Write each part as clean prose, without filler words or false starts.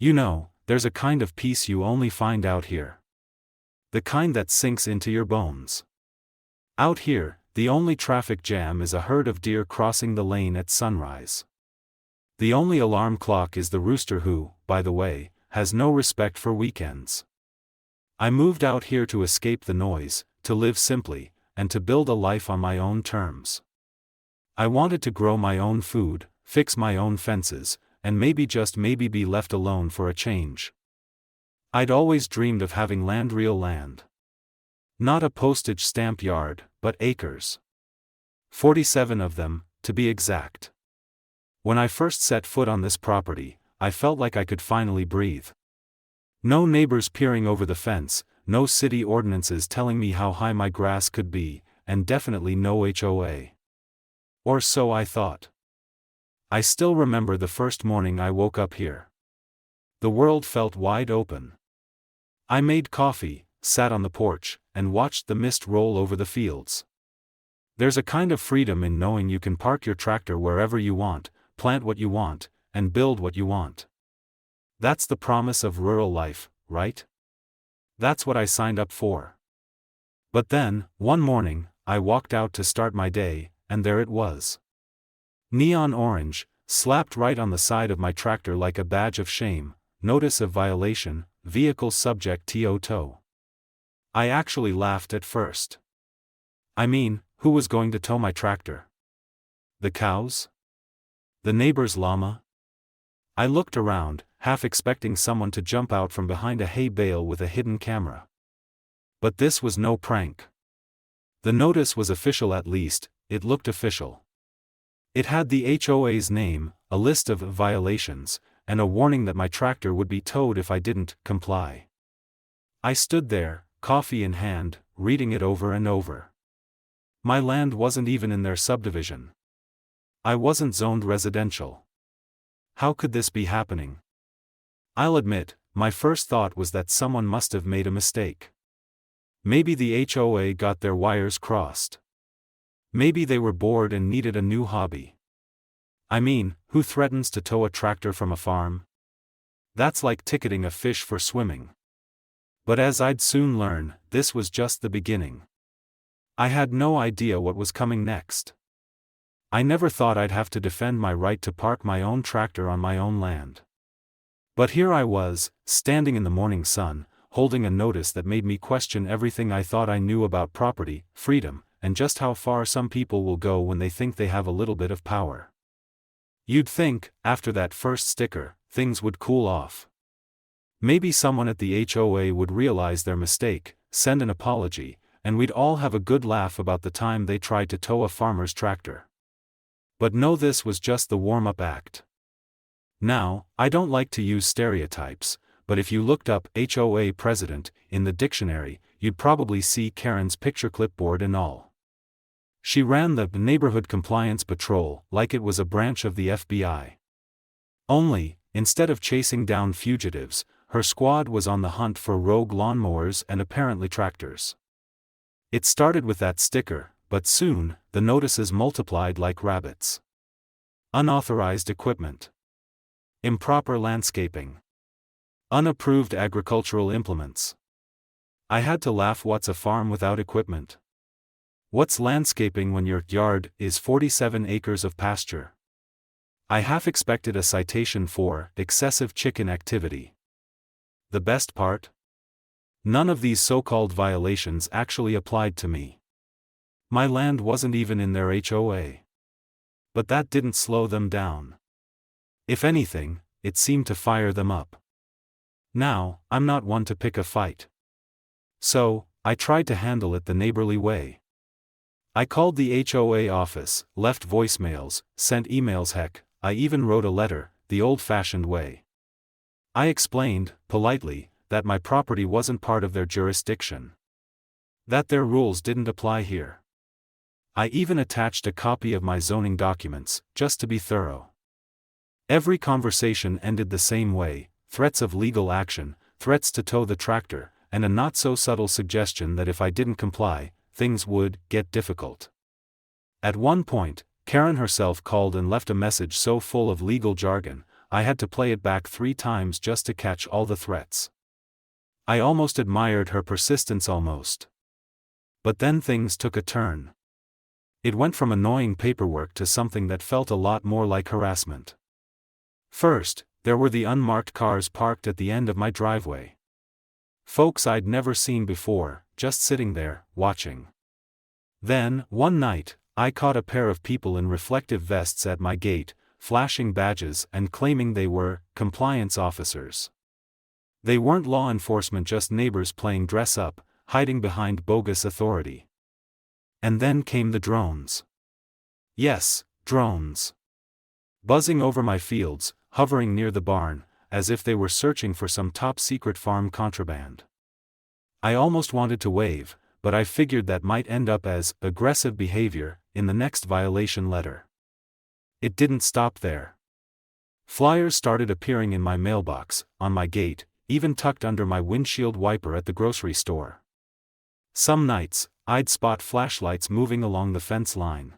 You know, there's a kind of peace you only find out here. The kind that sinks into your bones. Out here, the only traffic jam is a herd of deer crossing the lane at sunrise. The only alarm clock is the rooster who, by the way, has no respect for weekends. I moved out here to escape the noise, to live simply, and to build a life on my own terms. I wanted to grow my own food, fix my own fences, and maybe just maybe be left alone for a change. I'd always dreamed of having land, real land. Not a postage stamp yard, but acres. 47 of them, to be exact. When I first set foot on this property, I felt like I could finally breathe. No neighbors peering over the fence, no city ordinances telling me how high my grass could be, and definitely no HOA. Or so I thought. I still remember the first morning I woke up here. The world felt wide open. I made coffee, sat on the porch, and watched the mist roll over the fields. There's a kind of freedom in knowing you can park your tractor wherever you want, plant what you want, and build what you want. That's the promise of rural life, right? That's what I signed up for. But then, one morning, I walked out to start my day, and there it was. Neon orange, slapped right on the side of my tractor like a badge of shame, notice of violation, vehicle subject to tow. I actually laughed at first. I mean, who was going to tow my tractor? The cows? The neighbor's llama? I looked around, half expecting someone to jump out from behind a hay bale with a hidden camera. But this was no prank. The notice was official, at least, it looked official. It had the HOA's name, a list of violations, and a warning that my tractor would be towed if I didn't comply. I stood there, coffee in hand, reading it over and over. My land wasn't even in their subdivision. I wasn't zoned residential. How could this be happening? I'll admit, my first thought was that someone must have made a mistake. Maybe the HOA got their wires crossed. Maybe they were bored and needed a new hobby. I mean, who threatens to tow a tractor from a farm? That's like ticketing a fish for swimming. But as I'd soon learn, this was just the beginning. I had no idea what was coming next. I never thought I'd have to defend my right to park my own tractor on my own land. But here I was, standing in the morning sun, holding a notice that made me question everything I thought I knew about property, freedom, and just how far some people will go when they think they have a little bit of power. You'd think, after that first sticker, things would cool off. Maybe someone at the HOA would realize their mistake, send an apology, and we'd all have a good laugh about the time they tried to tow a farmer's tractor. But no, this was just the warm-up act. Now, I don't like to use stereotypes, but if you looked up HOA president in the dictionary, you'd probably see Karen's picture clipboard and all. She ran the neighborhood compliance patrol like it was a branch of the FBI. Only, instead of chasing down fugitives, her squad was on the hunt for rogue lawnmowers and apparently tractors. It started with that sticker, but soon, the notices multiplied like rabbits. Unauthorized equipment. Improper landscaping. Unapproved agricultural implements. I had to laugh. What's a farm without equipment? What's landscaping when your yard is 47 acres of pasture? I half expected a citation for excessive chicken activity. The best part? None of these so-called violations actually applied to me. My land wasn't even in their HOA. But that didn't slow them down. If anything, it seemed to fire them up. Now, I'm not one to pick a fight. So, I tried to handle it the neighborly way. I called the HOA office, left voicemails, sent emails, heck, I even wrote a letter, the old-fashioned way. I explained, politely, that my property wasn't part of their jurisdiction. That their rules didn't apply here. I even attached a copy of my zoning documents, just to be thorough. Every conversation ended the same way, threats of legal action, threats to tow the tractor, and a not-so-subtle suggestion that if I didn't comply, things would get difficult. At one point, Karen herself called and left a message so full of legal jargon, I had to play it back 3 times just to catch all the threats. I almost admired her persistence almost. But then things took a turn. It went from annoying paperwork to something that felt a lot more like harassment. First, there were the unmarked cars parked at the end of my driveway. Folks I'd never seen before, just sitting there, watching. Then, one night, I caught a pair of people in reflective vests at my gate, flashing badges and claiming they were compliance officers. They weren't law enforcement, just neighbors playing dress up, hiding behind bogus authority. And then came the drones. Yes, drones. Buzzing over my fields, hovering near the barn, as if they were searching for some top-secret farm contraband. I almost wanted to wave, but I figured that might end up as aggressive behavior in the next violation letter. It didn't stop there. Flyers started appearing in my mailbox, on my gate, even tucked under my windshield wiper at the grocery store. Some nights, I'd spot flashlights moving along the fence line.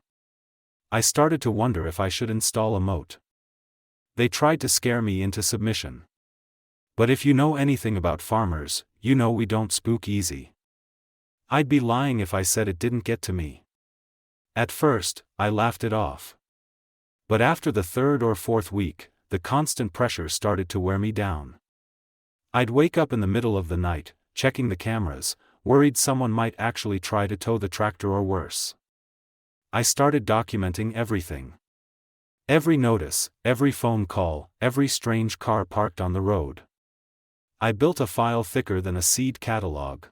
I started to wonder if I should install a moat. They tried to scare me into submission. But if you know anything about farmers, you know we don't spook easy. I'd be lying if I said it didn't get to me. At first, I laughed it off. But after the 3rd or 4th week, the constant pressure started to wear me down. I'd wake up in the middle of the night, checking the cameras, worried someone might actually try to tow the tractor or worse. I started documenting everything. Every notice, every phone call, every strange car parked on the road. I built a file thicker than a seed catalog.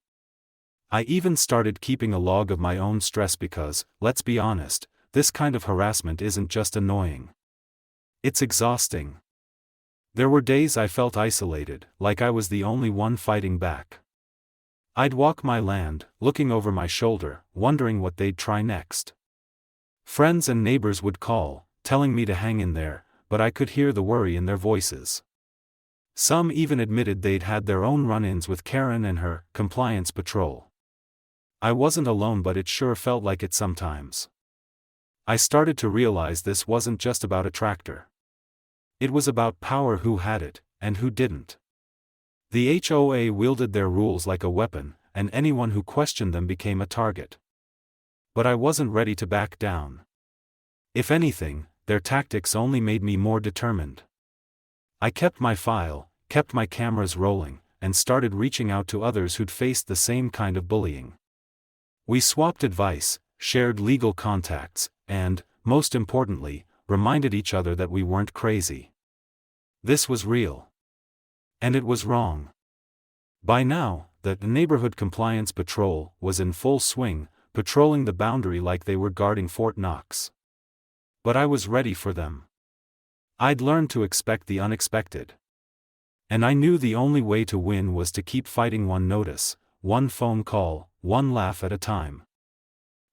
I even started keeping a log of my own stress because, let's be honest, this kind of harassment isn't just annoying. It's exhausting. There were days I felt isolated, like I was the only one fighting back. I'd walk my land, looking over my shoulder, wondering what they'd try next. Friends and neighbors would call, telling me to hang in there, but I could hear the worry in their voices. Some even admitted they'd had their own run-ins with Karen and her compliance patrol. I wasn't alone, but it sure felt like it sometimes. I started to realize this wasn't just about a tractor. It was about power, who had it, and who didn't. The HOA wielded their rules like a weapon, and anyone who questioned them became a target. But I wasn't ready to back down. If anything, their tactics only made me more determined. I kept my file, kept my cameras rolling, and started reaching out to others who'd faced the same kind of bullying. We swapped advice, shared legal contacts, and, most importantly, reminded each other that we weren't crazy. This was real. And it was wrong. By now, the Neighborhood Compliance Patrol was in full swing, patrolling the boundary like they were guarding Fort Knox. But I was ready for them. I'd learned to expect the unexpected. And I knew the only way to win was to keep fighting, one notice, one phone call, one laugh at a time.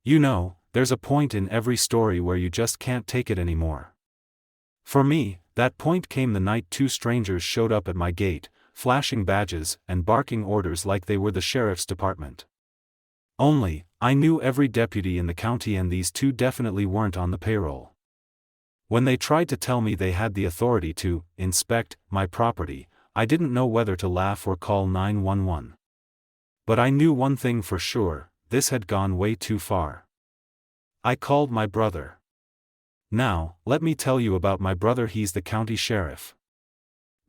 You know, there's a point in every story where you just can't take it anymore. For me, that point came the night 2 strangers showed up at my gate, flashing badges and barking orders like they were the sheriff's department. Only, I knew every deputy in the county, and these 2 definitely weren't on the payroll. When they tried to tell me they had the authority to inspect my property, I didn't know whether to laugh or call 911. But I knew one thing for sure: this had gone way too far. I called my brother. Now, let me tell you about my brother. He's the county sheriff.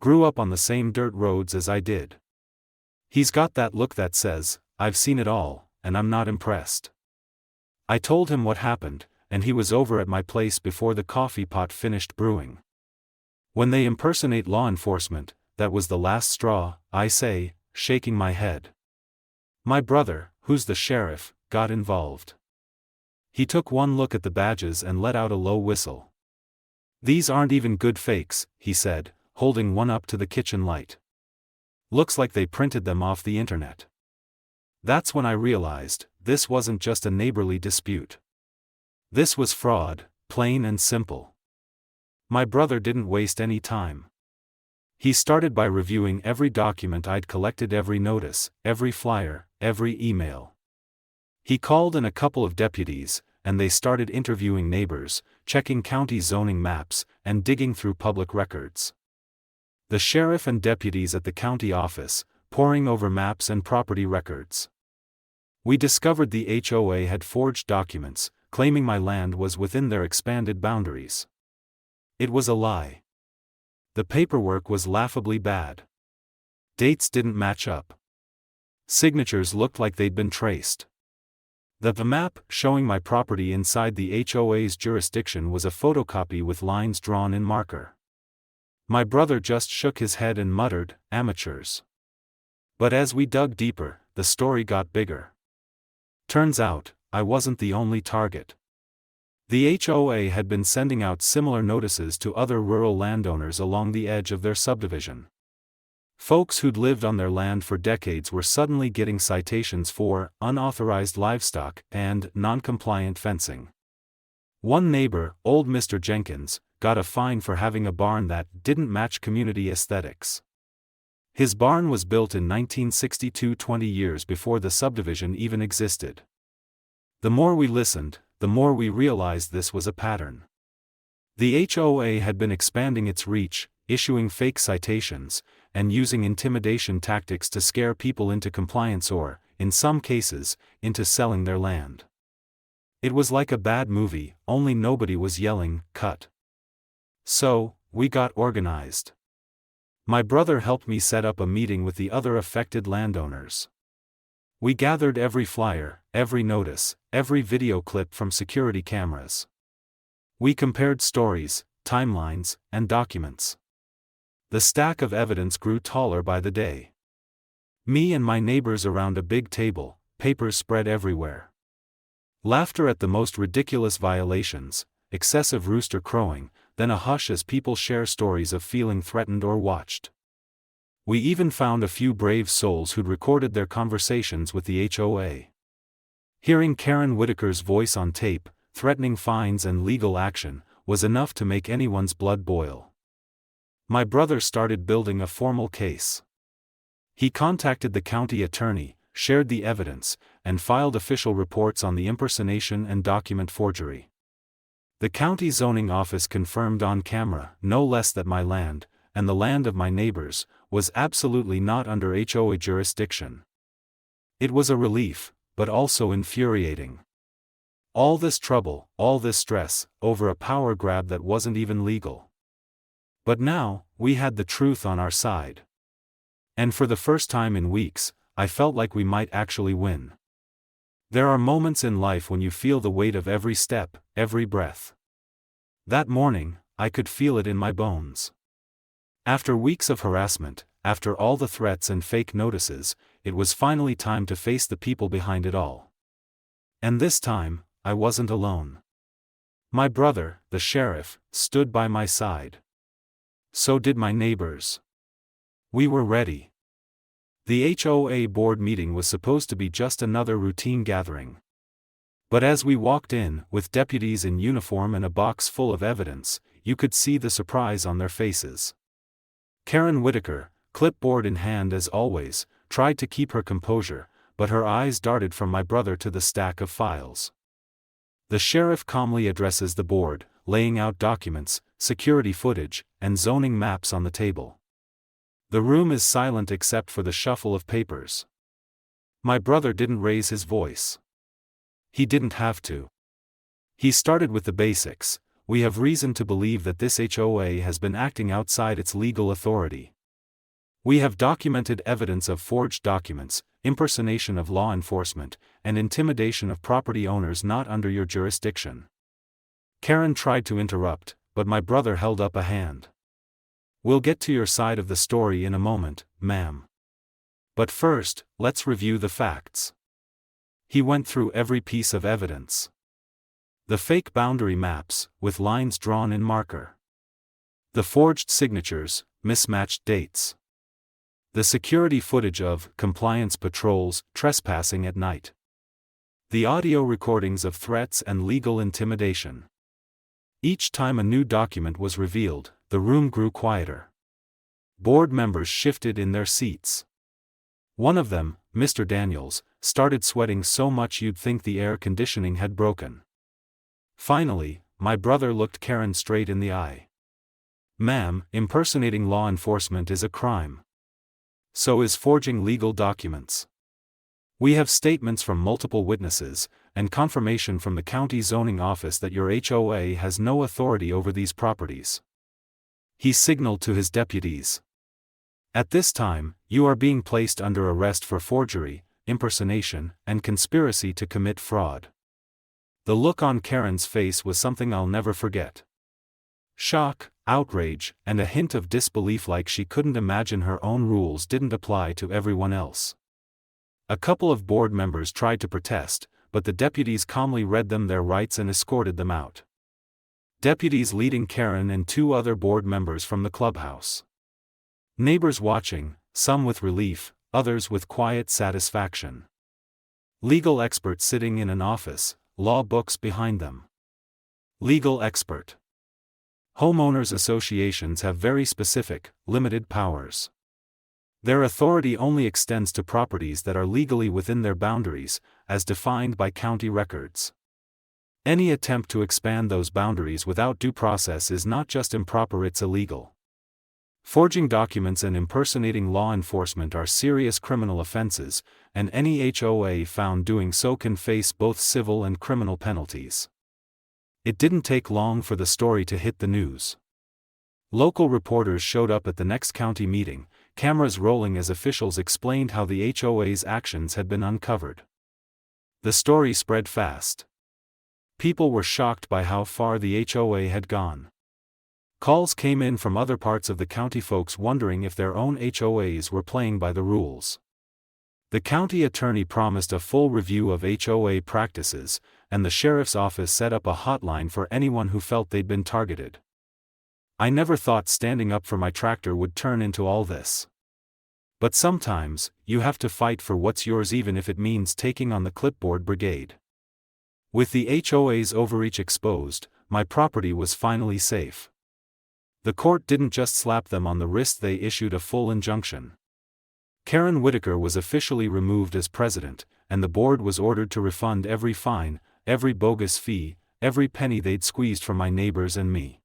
Grew up on the same dirt roads as I did. He's got that look that says, "I've seen it all, and I'm not impressed." I told him what happened, and he was over at my place before the coffee pot finished brewing. When they impersonate law enforcement, that was the last straw, I say, shaking my head. My brother, who's the sheriff, got involved. He took one look at the badges and let out a low whistle. "These aren't even good fakes," he said, holding one up to the kitchen light. "Looks like they printed them off the internet." That's when I realized, this wasn't just a neighborly dispute. This was fraud, plain and simple. My brother didn't waste any time. He started by reviewing every document I'd collected, every notice, every flyer, every email. He called in a couple of deputies, and they started interviewing neighbors, checking county zoning maps, and digging through public records. The sheriff and deputies at the county office, poring over maps and property records. We discovered the HOA had forged documents, claiming my land was within their expanded boundaries. It was a lie. The paperwork was laughably bad. Dates didn't match up. Signatures looked like they'd been traced. The map showing my property inside the HOA's jurisdiction was a photocopy with lines drawn in marker. My brother just shook his head and muttered, "Amateurs." But as we dug deeper, the story got bigger. Turns out, I wasn't the only target. The HOA had been sending out similar notices to other rural landowners along the edge of their subdivision. Folks who'd lived on their land for decades were suddenly getting citations for unauthorized livestock and non-compliant fencing. One neighbor, old Mr. Jenkins, got a fine for having a barn that didn't match community aesthetics. His barn was built in 1962, 20 years before the subdivision even existed. The more we listened, the more we realized this was a pattern. The HOA had been expanding its reach, issuing fake citations, and using intimidation tactics to scare people into compliance or, in some cases, into selling their land. It was like a bad movie, only nobody was yelling, "Cut." So, we got organized. My brother helped me set up a meeting with the other affected landowners. We gathered every flyer, every notice, every video clip from security cameras. We compared stories, timelines, and documents. The stack of evidence grew taller by the day. Me and my neighbors around a big table, papers spread everywhere. Laughter at the most ridiculous violations, excessive rooster crowing, then a hush as people share stories of feeling threatened or watched. We even found a few brave souls who'd recorded their conversations with the HOA. Hearing Karen Whitaker's voice on tape, threatening fines and legal action, was enough to make anyone's blood boil. My brother started building a formal case. He contacted the county attorney, shared the evidence, and filed official reports on the impersonation and document forgery. The county zoning office confirmed on camera, no less, that my land, and the land of my neighbors, was absolutely not under HOA jurisdiction. It was a relief, but also infuriating. All this trouble, all this stress, over a power grab that wasn't even legal. But now, we had the truth on our side. And for the first time in weeks, I felt like we might actually win. There are moments in life when you feel the weight of every step, every breath. That morning, I could feel it in my bones. After weeks of harassment, after all the threats and fake notices, it was finally time to face the people behind it all. And this time, I wasn't alone. My brother, the sheriff, stood by my side. So did my neighbors. We were ready. The HOA board meeting was supposed to be just another routine gathering. But as we walked in, with deputies in uniform and a box full of evidence, you could see the surprise on their faces. Karen Whitaker, clipboard in hand as always, tried to keep her composure, but her eyes darted from my brother to the stack of files. The sheriff calmly addresses the board, laying out documents, security footage, and zoning maps on the table. The room is silent except for the shuffle of papers. My brother didn't raise his voice. He didn't have to. He started with the basics. We have reason to believe that this HOA has been acting outside its legal authority. We have documented evidence of forged documents, impersonation of law enforcement, and intimidation of property owners not under your jurisdiction. Karen tried to interrupt, but my brother held up a hand. "We'll get to your side of the story in a moment, ma'am. But first, let's review the facts." He went through every piece of evidence. The fake boundary maps, with lines drawn in marker. The forged signatures, mismatched dates. The security footage of compliance patrols trespassing at night. The audio recordings of threats and legal intimidation. Each time a new document was revealed, the room grew quieter. Board members shifted in their seats. One of them, Mr. Daniels, started sweating so much you'd think the air conditioning had broken. Finally, my brother looked Karen straight in the eye. Ma'am, impersonating law enforcement is a crime. So is forging legal documents. We have statements from multiple witnesses, and confirmation from the county zoning office that your HOA has no authority over these properties. He signaled to his deputies. At this time, you are being placed under arrest for forgery, impersonation, and conspiracy to commit fraud. The look on Karen's face was something I'll never forget. Shock, outrage, and a hint of disbelief, like she couldn't imagine her own rules didn't apply to everyone else. A couple of board members tried to protest, but the deputies calmly read them their rights and escorted them out. Deputies leading Karen and 2 other board members from the clubhouse. Neighbors watching, some with relief, others with quiet satisfaction. Legal expert sitting in an office, law books behind them. Legal expert. Homeowners associations have very specific, limited powers. Their authority only extends to properties that are legally within their boundaries, as defined by county records. Any attempt to expand those boundaries without due process is not just improper, it's illegal. Forging documents and impersonating law enforcement are serious criminal offenses, and any HOA found doing so can face both civil and criminal penalties. It didn't take long for the story to hit the news. Local reporters showed up at the next county meeting, cameras rolling as officials explained how the HOA's actions had been uncovered. The story spread fast. People were shocked by how far the HOA had gone. Calls came in from other parts of the county, folks wondering if their own HOAs were playing by the rules. The county attorney promised a full review of HOA practices, and the sheriff's office set up a hotline for anyone who felt they'd been targeted. I never thought standing up for my tractor would turn into all this. But sometimes, you have to fight for what's yours, even if it means taking on the clipboard brigade. With the HOA's overreach exposed, my property was finally safe. The court didn't just slap them on the wrist, they issued a full injunction. Karen Whitaker was officially removed as president, and the board was ordered to refund every fine, every bogus fee, every penny they'd squeezed from my neighbors and me.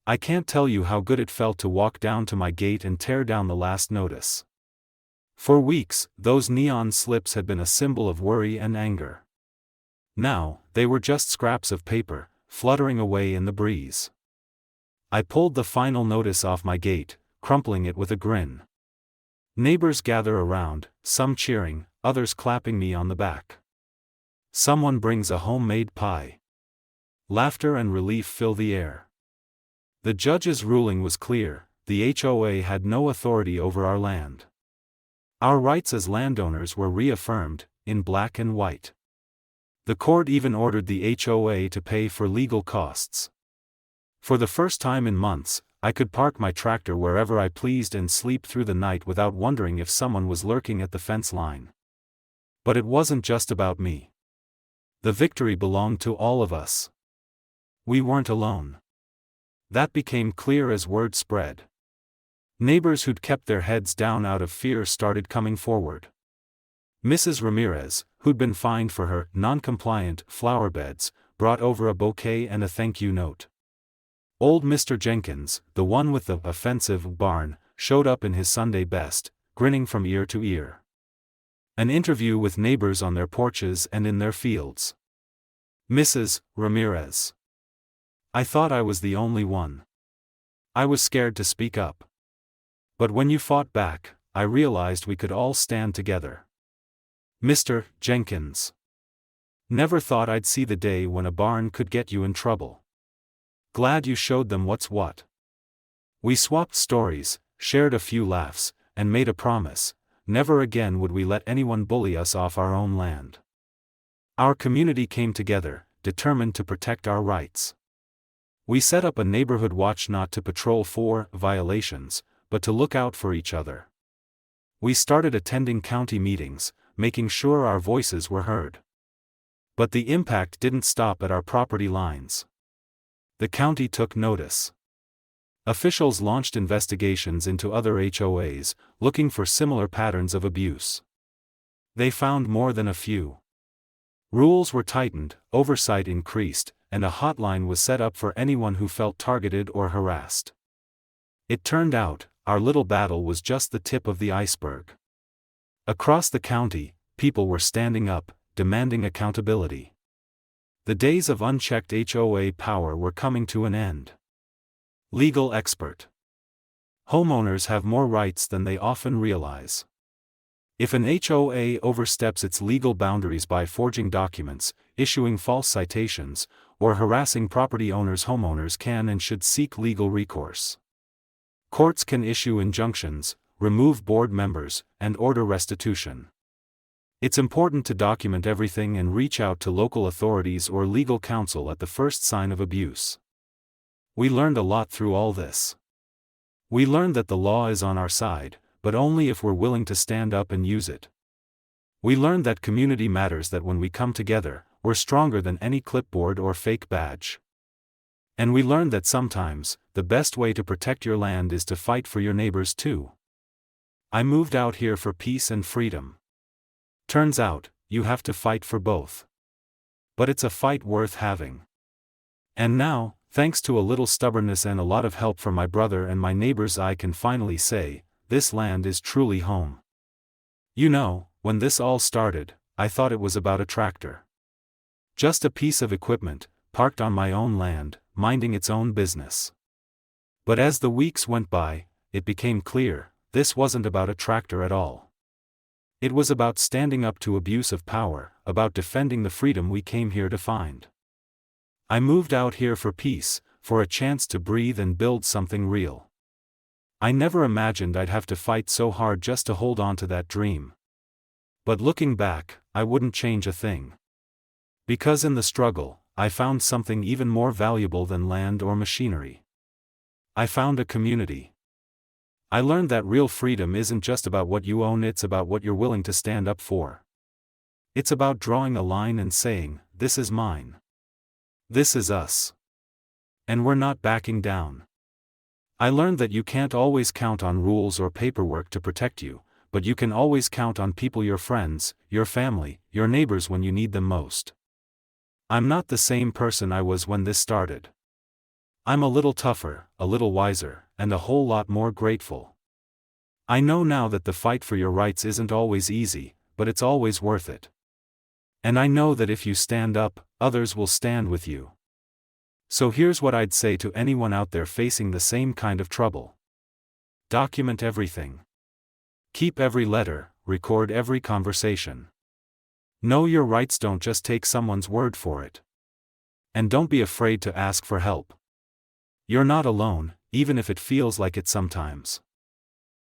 I can't tell you how good it felt to walk down to my gate and tear down the last notice. For weeks, those neon slips had been a symbol of worry and anger. Now, they were just scraps of paper, fluttering away in the breeze. I pulled the final notice off my gate, crumpling it with a grin. Neighbors gather around, some cheering, others clapping me on the back. Someone brings a homemade pie. Laughter and relief fill the air. The judge's ruling was clear: the HOA had no authority over our land. Our rights as landowners were reaffirmed, in black and white. The court even ordered the HOA to pay for legal costs. For the first time in months, I could park my tractor wherever I pleased and sleep through the night without wondering if someone was lurking at the fence line. But it wasn't just about me. The victory belonged to all of us. We weren't alone. That became clear as word spread. Neighbors who'd kept their heads down out of fear started coming forward. Mrs. Ramirez, who'd been fined for her non-compliant flower beds, brought over a bouquet and a thank you note. Old Mr. Jenkins, the one with the offensive barn, showed up in his Sunday best, grinning from ear to ear. An interview with neighbors on their porches and in their fields. Mrs. Ramirez. I thought I was the only one. I was scared to speak up. But when you fought back, I realized we could all stand together. Mr. Jenkins. Never thought I'd see the day when a barn could get you in trouble. Glad you showed them what's what. We swapped stories, shared a few laughs, and made a promise: never again would we let anyone bully us off our own land. Our community came together, determined to protect our rights. We set up a neighborhood watch, not to patrol for violations, but to look out for each other. We started attending county meetings, making sure our voices were heard. But the impact didn't stop at our property lines. The county took notice. Officials launched investigations into other HOAs, looking for similar patterns of abuse. They found more than a few. Rules were tightened, oversight increased, and a hotline was set up for anyone who felt targeted or harassed. It turned out, our little battle was just the tip of the iceberg. Across the county, people were standing up, demanding accountability. The days of unchecked HOA power were coming to an end. Legal expert. Homeowners have more rights than they often realize. If an HOA oversteps its legal boundaries by forging documents, issuing false citations, or harassing property owners, homeowners can and should seek legal recourse. Courts can issue injunctions, remove board members, and order restitution. It's important to document everything and reach out to local authorities or legal counsel at the first sign of abuse. We learned a lot through all this. We learned that the law is on our side, but only if we're willing to stand up and use it. We learned that community matters, that when we come together, we're stronger than any clipboard or fake badge. And we learned that sometimes, the best way to protect your land is to fight for your neighbors too. I moved out here for peace and freedom. Turns out, you have to fight for both. But it's a fight worth having. And now, thanks to a little stubbornness and a lot of help from my brother and my neighbors, I can finally say, this land is truly home. You know, when this all started, I thought it was about a tractor. Just a piece of equipment, parked on my own land, minding its own business. But as the weeks went by, it became clear, this wasn't about a tractor at all. It was about standing up to abuse of power, about defending the freedom we came here to find. I moved out here for peace, for a chance to breathe and build something real. I never imagined I'd have to fight so hard just to hold on to that dream. But looking back, I wouldn't change a thing. Because in the struggle, I found something even more valuable than land or machinery. I found a community. I learned that real freedom isn't just about what you own, it's about what you're willing to stand up for. It's about drawing a line and saying, this is mine. This is us. And we're not backing down. I learned that you can't always count on rules or paperwork to protect you, but you can always count on people, your friends, your family, your neighbors when you need them most. I'm not the same person I was when this started. I'm a little tougher, a little wiser, and a whole lot more grateful. I know now that the fight for your rights isn't always easy, but it's always worth it. And I know that if you stand up, others will stand with you. So here's what I'd say to anyone out there facing the same kind of trouble. Document everything. Keep every letter, record every conversation. Know your rights, don't just take someone's word for it. And don't be afraid to ask for help. You're not alone, even if it feels like it sometimes.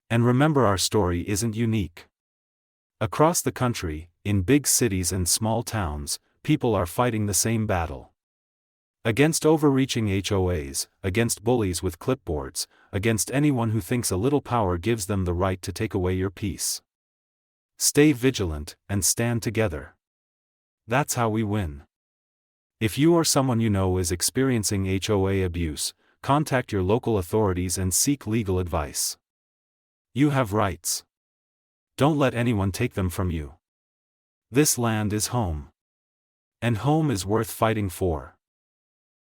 And remember, our story isn't unique. Across the country, in big cities and small towns, people are fighting the same battle. Against overreaching HOAs, against bullies with clipboards, against anyone who thinks a little power gives them the right to take away your peace. Stay vigilant, and stand together. That's how we win. If you or someone you know is experiencing HOA abuse, contact your local authorities and seek legal advice. You have rights. Don't let anyone take them from you. This land is home. And home is worth fighting for.